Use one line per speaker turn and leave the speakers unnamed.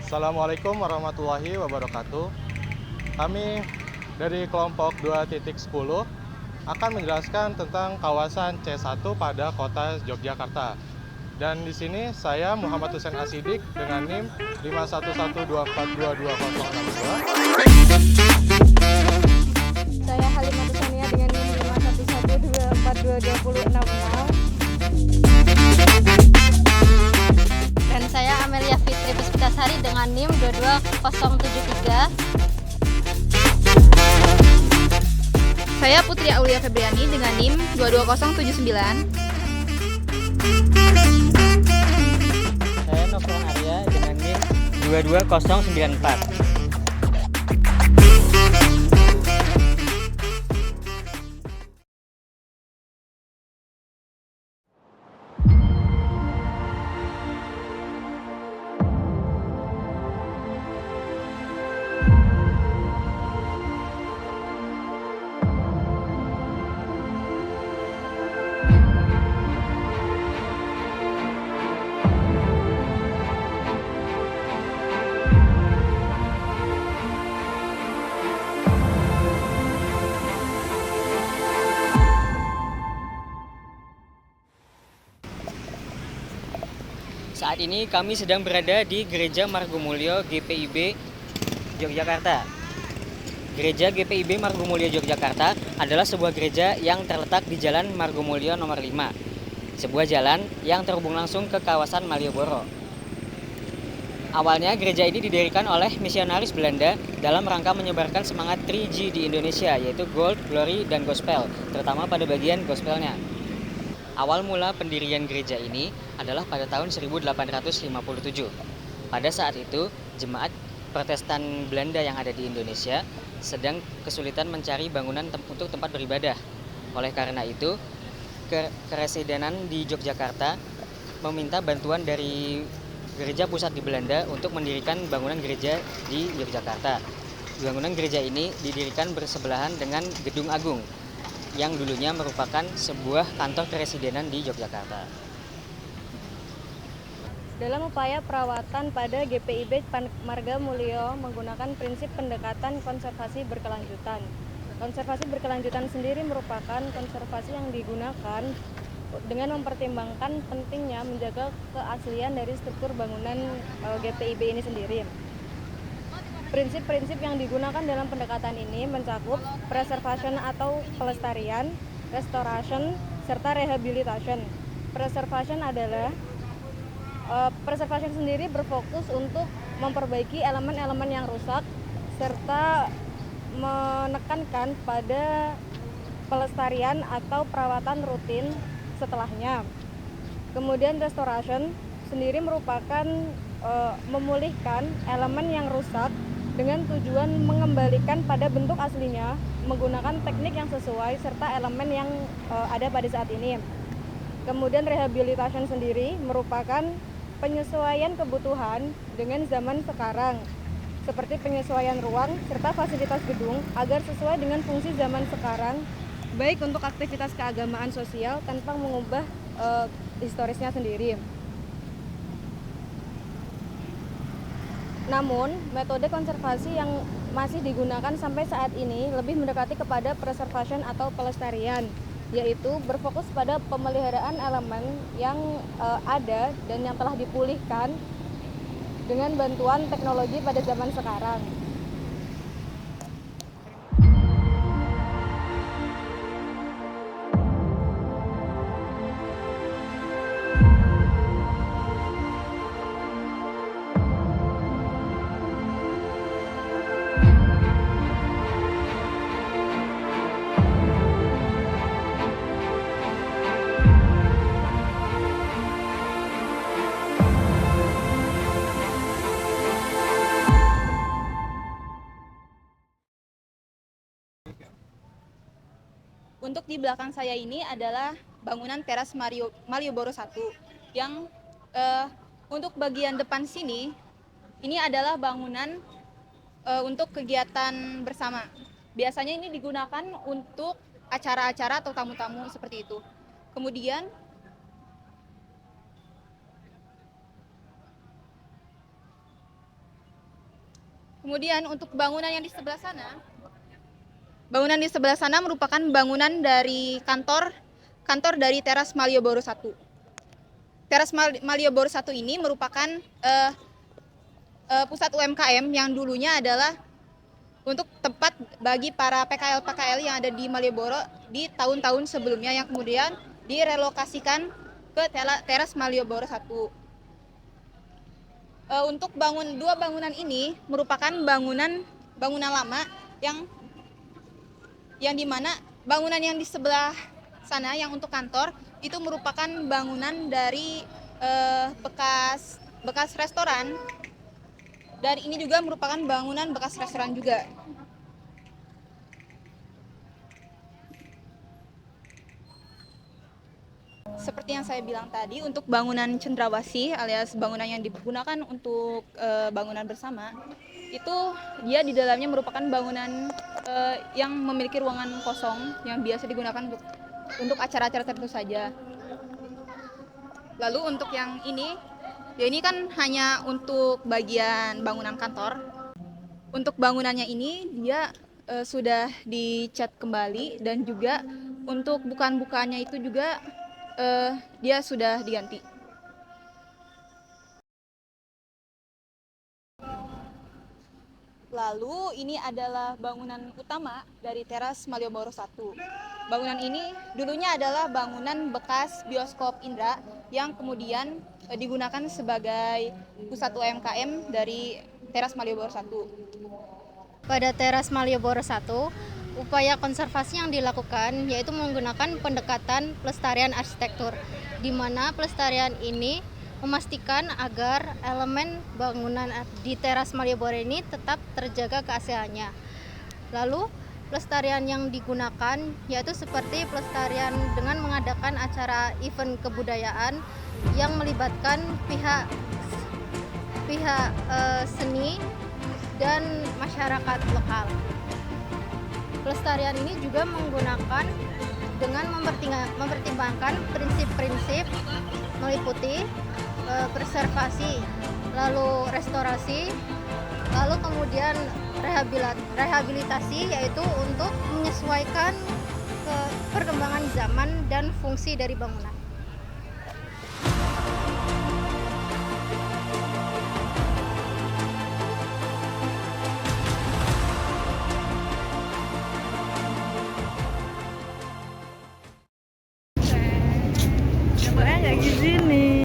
Assalamualaikum warahmatullahi wabarakatuh. Kami dari kelompok 2.10 akan menjelaskan tentang kawasan C1 pada kota Yogyakarta. Dan di sini saya Muhammad Husain Asidik dengan NIM 51124220062.
Saya Halimah Tusania dengan NIM 51124222066. Dan saya Amelia Fitri Puspitasari dengan NIM 22073.
Saya Putri Aulia Febriani dengan NIM 22079.
Saya Nofron Arya dengan NIM 22094. Saat ini kami sedang berada di Gereja Margomulyo GPIB Yogyakarta. Gereja GPIB Margomulyo Yogyakarta adalah sebuah gereja yang terletak di Jalan Margomulyo nomor 5. Sebuah jalan yang terhubung langsung ke kawasan Malioboro. Awalnya gereja ini didirikan oleh misionaris Belanda dalam rangka menyebarkan semangat 3G di Indonesia, yaitu Gold, Glory, dan Gospel, terutama pada bagian gospelnya. Awal mula pendirian gereja ini adalah pada tahun 1857. Pada saat itu, jemaat Protestan Belanda yang ada di Indonesia sedang kesulitan mencari bangunan untuk tempat beribadah. Oleh karena itu, Keresidenan di Yogyakarta meminta bantuan dari gereja pusat di Belanda untuk mendirikan bangunan gereja di Yogyakarta. Bangunan gereja ini didirikan bersebelahan dengan Gedung Agung, yang dulunya merupakan sebuah kantor keresidenan di Yogyakarta.
Dalam upaya perawatan pada GPIB Margomulyo menggunakan prinsip pendekatan konservasi berkelanjutan. Konservasi berkelanjutan sendiri merupakan konservasi yang digunakan dengan mempertimbangkan pentingnya menjaga keaslian dari struktur bangunan GPIB ini sendiri. Prinsip-prinsip yang digunakan dalam pendekatan ini mencakup preservation atau pelestarian, restoration, serta rehabilitation. Preservation sendiri berfokus untuk memperbaiki elemen-elemen yang rusak serta menekankan pada pelestarian atau perawatan rutin setelahnya. Kemudian restoration sendiri merupakan memulihkan elemen yang rusak dengan tujuan mengembalikan pada bentuk aslinya menggunakan teknik yang sesuai serta elemen yang ada pada saat ini. Kemudian rehabilitation sendiri merupakan penyesuaian kebutuhan dengan zaman sekarang, seperti penyesuaian ruang serta fasilitas gedung agar sesuai dengan fungsi zaman sekarang, baik untuk aktivitas keagamaan sosial tanpa mengubah historisnya sendiri. Namun, metode konservasi yang masih digunakan sampai saat ini lebih mendekati kepada preservation atau pelestarian, yaitu berfokus pada pemeliharaan elemen yang ada dan yang telah dipulihkan dengan bantuan teknologi pada zaman sekarang.
Untuk di belakang saya ini adalah bangunan teras Malioboro 1 yang untuk bagian depan sini ini adalah bangunan untuk kegiatan bersama. Biasanya ini digunakan untuk acara-acara atau tamu-tamu seperti itu. Kemudian Kemudian untuk bangunan yang di sebelah sana, merupakan bangunan dari kantor dari Teras Malioboro 1. Teras Malioboro 1 ini merupakan pusat UMKM yang dulunya adalah untuk tempat bagi para PKL-PKL yang ada di Malioboro di tahun-tahun sebelumnya, yang kemudian direlokasikan ke Teras Malioboro 1. Untuk dua bangunan ini merupakan bangunan lama yang dimana bangunan yang di sebelah sana yang untuk kantor itu merupakan bangunan dari bekas restoran, dan ini juga merupakan bangunan bekas restoran juga. Seperti yang saya bilang tadi, untuk bangunan cendrawasih alias bangunan yang digunakan untuk bangunan bersama, itu dia di dalamnya merupakan bangunan yang memiliki ruangan kosong yang biasa digunakan untuk acara-acara tertentu saja. Lalu untuk yang ini, ya ini kan hanya untuk bagian bangunan kantor. Untuk bangunannya ini dia sudah dicat kembali, dan juga untuk bukaan-bukaannya itu juga dia sudah diganti. Lalu ini adalah bangunan utama dari Teras Malioboro 1. Bangunan ini dulunya adalah bangunan bekas bioskop Indra yang kemudian digunakan sebagai pusat UMKM dari Teras Malioboro 1.
Pada Teras Malioboro 1, upaya konservasi yang dilakukan yaitu menggunakan pendekatan pelestarian arsitektur, di mana pelestarian ini memastikan agar elemen bangunan di Teras Malioboro ini tetap terjaga keasliannya. Lalu pelestarian yang digunakan yaitu seperti pelestarian dengan mengadakan acara event kebudayaan yang melibatkan pihak seni dan masyarakat lokal. Pelestarian ini juga menggunakan dengan mempertimbangkan prinsip-prinsip meliputi preservasi, lalu restorasi, lalu kemudian rehabilitasi, yaitu untuk menyesuaikan perkembangan zaman dan fungsi dari bangunan.